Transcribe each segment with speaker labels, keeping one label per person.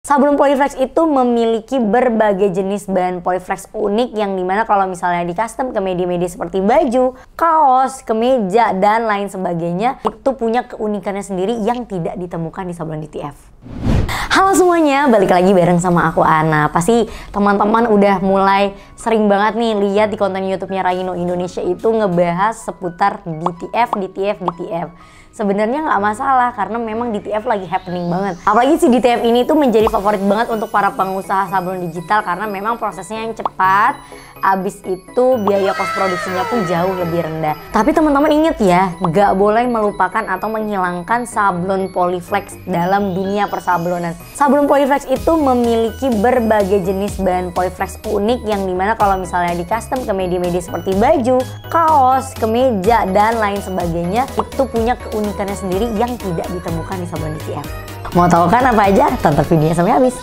Speaker 1: Sablon Polyflex itu memiliki berbagai jenis bahan polyflex unik yang dimana kalau misalnya di custom ke media-media seperti baju, kaos, kemeja, dan lain sebagainya itu punya keunikannya sendiri yang tidak ditemukan di sablon DTF. Halo semuanya, balik lagi bareng sama aku Ana. Pasti teman-teman udah mulai sering banget nih lihat di konten YouTube-nya Raino Indonesia itu ngebahas seputar DTF. Sebenarnya nggak masalah karena memang DTF lagi happening banget. Apalagi si DTF ini tuh menjadi favorit banget untuk para pengusaha sablon digital karena memang prosesnya yang cepat. Abis itu biaya kos produksinya pun jauh lebih rendah. Tapi teman-teman inget ya, nggak boleh melupakan atau menghilangkan sablon Polyflex dalam dunia persablonan. Sablon Polyflex itu memiliki berbagai jenis bahan polyflex unik yang dimana kalau misalnya di custom ke media-media seperti baju, kaos, kemeja, dan lain sebagainya itu punya keunikannya sendiri yang tidak ditemukan di sablon DTF. Mau tahu kan apa aja? Tonton videonya sampai habis.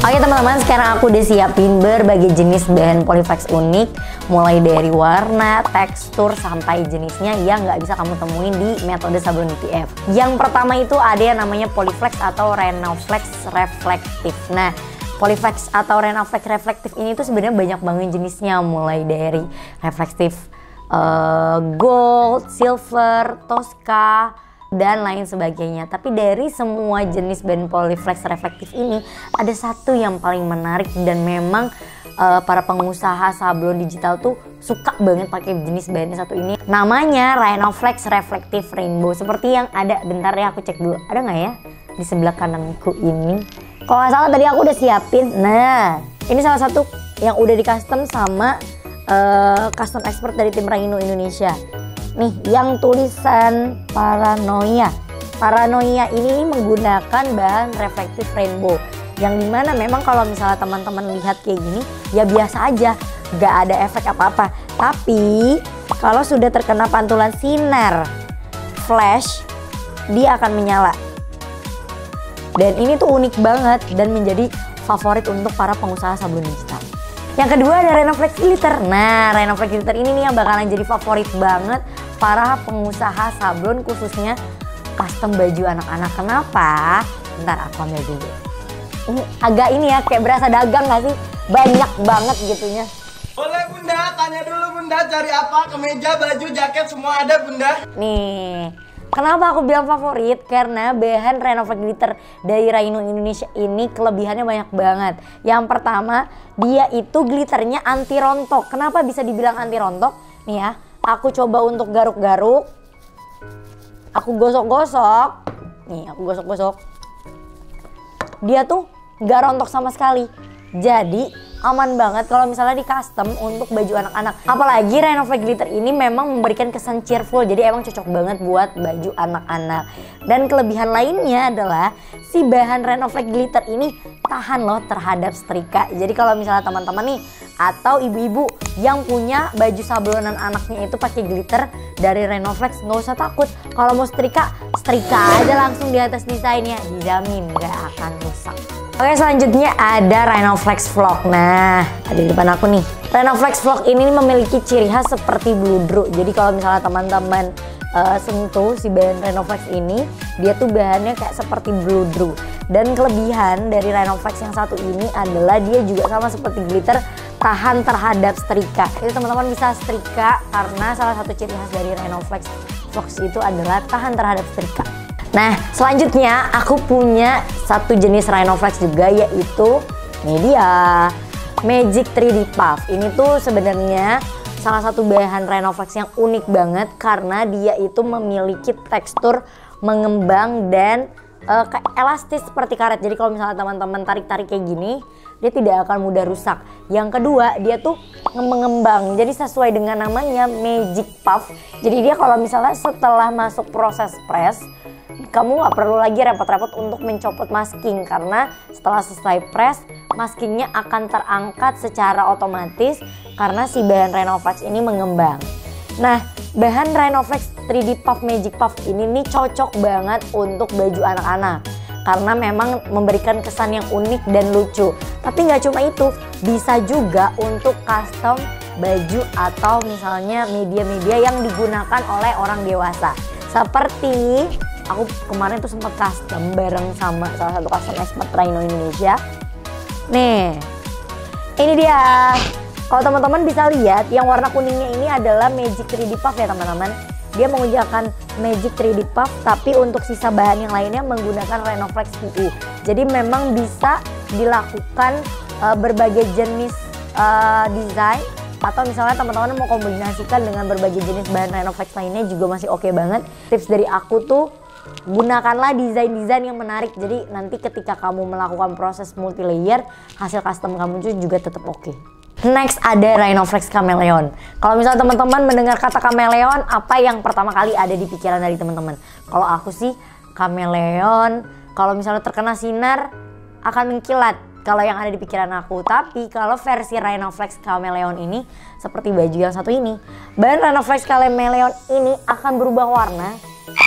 Speaker 1: Oke teman-teman, sekarang aku udah siapin berbagai jenis bahan polyflex unik, mulai dari warna, tekstur, sampai jenisnya yang nggak bisa kamu temuin di metode sablon DTF. Yang pertama itu ada yang namanya Polyflex atau Rhenoflex Reflective. Nah, Polyflex atau Rhenoflex Reflective ini tuh sebenarnya banyak banget jenisnya, mulai dari reflektif gold, silver, tosca, dan lain sebagainya. Tapi dari semua jenis bahan Polyflex reflektif ini ada satu yang paling menarik dan memang para pengusaha sablon digital tuh suka banget pakai jenis bahannya satu ini. Namanya Rhenoflex Reflective Rainbow. Seperti yang ada, bentar ya aku cek dulu. Ada nggak ya di sebelah kananku ini? Kalau nggak salah tadi aku udah siapin. Nah, ini salah satu yang udah di custom sama custom expert dari tim Raino Indonesia. Nih, yang tulisan Paranoia. Paranoia ini menggunakan bahan reflektif rainbow. Yang dimana memang kalau misalnya teman-teman lihat kayak gini, ya biasa aja, gak ada efek apa-apa. Tapi kalau sudah terkena pantulan sinar flash, dia akan menyala. Dan ini tuh unik banget dan menjadi favorit untuk para pengusaha sablon digital. Yang kedua ada Rhenoflex Glitter. Nah, Rhenoflex Glitter ini nih yang bakalan jadi favorit banget para pengusaha sablon, khususnya custom baju anak-anak. Kenapa? Bentar aku ambil dulu. Ini agak ini ya, kayak berasa dagang gak sih? Banyak banget gitunya.
Speaker 2: Boleh bunda, tanya dulu bunda cari apa? Kemeja, baju, jaket semua ada bunda.
Speaker 1: Nih, kenapa aku bilang favorit? Karena bahan Rhenoflex Glitter dari Raino Indonesia ini kelebihannya banyak banget. Yang pertama, dia itu glitternya anti rontok. Kenapa bisa dibilang anti rontok? Nih ya, aku coba untuk garuk-garuk. Aku gosok-gosok. Nih, aku gosok-gosok. Dia tuh gak rontok sama sekali. Jadi aman banget kalau misalnya di custom untuk baju anak-anak. Apalagi Rhenoflex Glitter ini memang memberikan kesan cheerful. Jadi emang cocok banget buat baju anak-anak. Dan kelebihan lainnya adalah si bahan Rhenoflex Glitter ini tahan loh terhadap setrika. Jadi kalau misalnya teman-teman nih atau ibu-ibu yang punya baju sablonan anaknya itu pakai glitter dari Rhenoflex, nggak usah takut. Kalau mau setrika, setrika aja langsung di atas desainnya, dijamin nggak akan rusak. Oke, selanjutnya ada Rhenoflex Vlog. Nah, ada di depan aku nih. Rhenoflex Vlog ini memiliki ciri khas seperti bludru. Jadi kalau misalnya teman-teman sentuh si bahan Rhenoflex ini, dia tuh bahannya kayak seperti bludru. Dan kelebihan dari Rhenoflex yang satu ini adalah dia juga sama seperti glitter, tahan terhadap setrika. Jadi teman-teman bisa setrika karena salah satu ciri khas dari Rhenoflex Vlog itu adalah tahan terhadap setrika. Nah, selanjutnya aku punya satu jenis Rhenoflex juga, yaitu media Magic 3D Puff. Ini tuh sebenarnya salah satu bahan Rhenoflex yang unik banget karena dia itu memiliki tekstur mengembang dan kayak elastis seperti karet. Jadi kalau misalnya teman-teman tarik-tarik kayak gini, dia tidak akan mudah rusak. Yang kedua, dia tuh mengembang. Jadi sesuai dengan namanya Magic Puff. Jadi dia kalau misalnya setelah masuk proses press, kamu nggak perlu lagi repot-repot untuk mencopot masking karena setelah selesai press, maskingnya akan terangkat secara otomatis karena si bahan Rhenoflex ini mengembang. Nah, bahan Rhenoflex 3D Puff Magic Puff ini nih cocok banget untuk baju anak-anak. karena memang memberikan kesan yang unik dan lucu. Tapi nggak cuma itu, bisa juga untuk custom baju atau misalnya media-media yang digunakan oleh orang dewasa. Seperti aku kemarin tuh sempat custom bareng sama salah satu custom expert Rhino Indonesia. Nih, ini dia. Kalau teman-teman bisa lihat, yang warna kuningnya ini adalah Magic 3D Puff ya teman-teman. Dia menggunakan Magic 3D Puff, tapi untuk sisa bahan yang lainnya menggunakan Rhinoflex PU. Jadi memang bisa dilakukan berbagai jenis desain, atau misalnya teman-teman mau kombinasikan dengan berbagai jenis bahan Rhinoflex lainnya juga masih oke banget. Tips dari aku tuh, gunakanlah desain-desain yang menarik. Jadi nanti ketika kamu melakukan proses multi layer, hasil custom kamu juga tetap oke. Next ada Rhinoflex Chameleon. Kalau misalnya teman-teman mendengar kata chameleon, apa yang pertama kali ada di pikiran dari teman-teman? Kalau aku sih chameleon, kalau misalnya terkena sinar akan mengkilat. Kalau yang ada di pikiran aku. Tapi kalau versi Rhinoflex Chameleon ini seperti baju yang satu ini, bahan Rhinoflex Chameleon ini akan berubah warna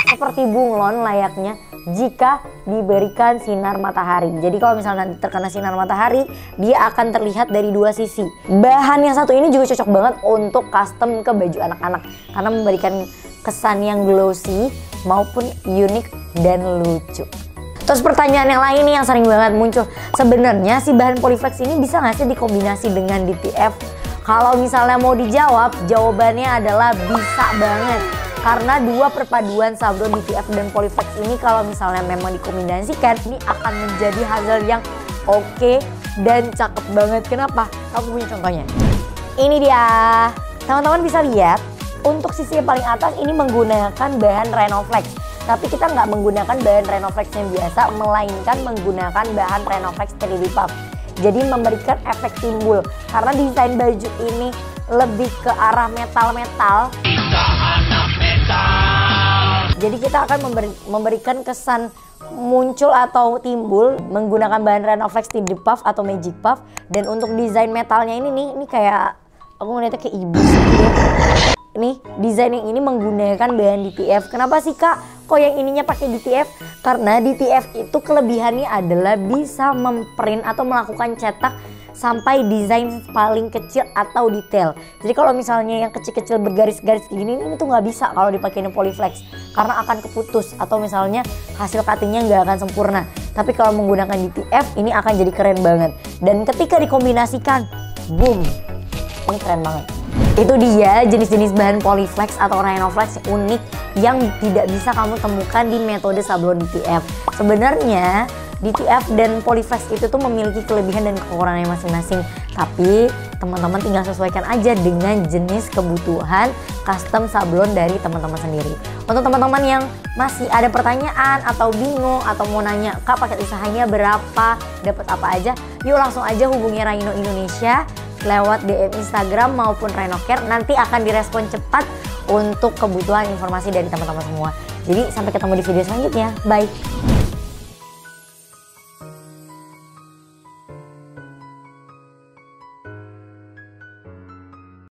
Speaker 1: seperti bunglon layaknya jika diberikan sinar matahari. Jadi kalau misalnya nanti terkena sinar matahari, dia akan terlihat dari dua sisi. Bahan yang satu ini juga cocok banget untuk custom ke baju anak-anak karena memberikan kesan yang glossy maupun unik dan lucu. Terus pertanyaan yang lain nih yang sering banget muncul, sebenarnya si bahan Polyflex ini bisa nggak sih dikombinasi dengan DTF? Kalau misalnya mau dijawab, jawabannya adalah bisa banget. Karena dua perpaduan sablon DTF dan Polyflex ini kalau misalnya memang dikombinasikan, ini akan menjadi hasil yang oke dan cakep banget. Kenapa? Aku punya contohnya. Ini dia. Teman-teman bisa lihat, untuk sisi yang paling atas ini menggunakan bahan Rhinoflex. Tapi kita nggak menggunakan bahan Rhinoflex yang biasa, melainkan menggunakan bahan Rhinoflex 3D Puff. Jadi memberikan efek timbul. Karena desain baju ini lebih ke arah metal-metal. Jadi kita akan memberikan kesan muncul atau timbul menggunakan bahan Rhinoflex 3D Puff atau Magic Puff. Dan untuk desain metalnya ini kayak aku ngeliatnya kayak ibu gitu. Nih desain yang ini menggunakan bahan DTF. Kenapa sih kak? Kok yang ininya pakai DTF? Karena DTF itu kelebihannya adalah bisa memprint atau melakukan cetak sampai desain paling kecil atau detail. Jadi kalau misalnya yang kecil-kecil bergaris-garis kayak gini, ini tuh nggak bisa kalau dipakai Polyflex karena akan keputus atau misalnya hasil cuttingnya nggak akan sempurna. Tapi kalau menggunakan DTF ini akan jadi keren banget. Dan ketika dikombinasikan, boom, ini keren banget. Itu dia jenis-jenis bahan Polyflex atau Rhinoflex unik yang tidak bisa kamu temukan di metode sablon DTF. Sebenarnya DTF dan Polyflex itu tuh memiliki kelebihan dan kekurangannya masing-masing. Tapi teman-teman tinggal sesuaikan aja dengan jenis kebutuhan custom sablon dari teman-teman sendiri. Untuk teman-teman yang masih ada pertanyaan atau bingung atau mau nanya, kak paket usahanya berapa, dapat apa aja, yuk langsung aja hubungi Rhino Indonesia lewat DM Instagram maupun Rhinocare. Nanti akan direspon cepat untuk kebutuhan informasi dari teman-teman semua. Jadi sampai ketemu di video selanjutnya. Bye.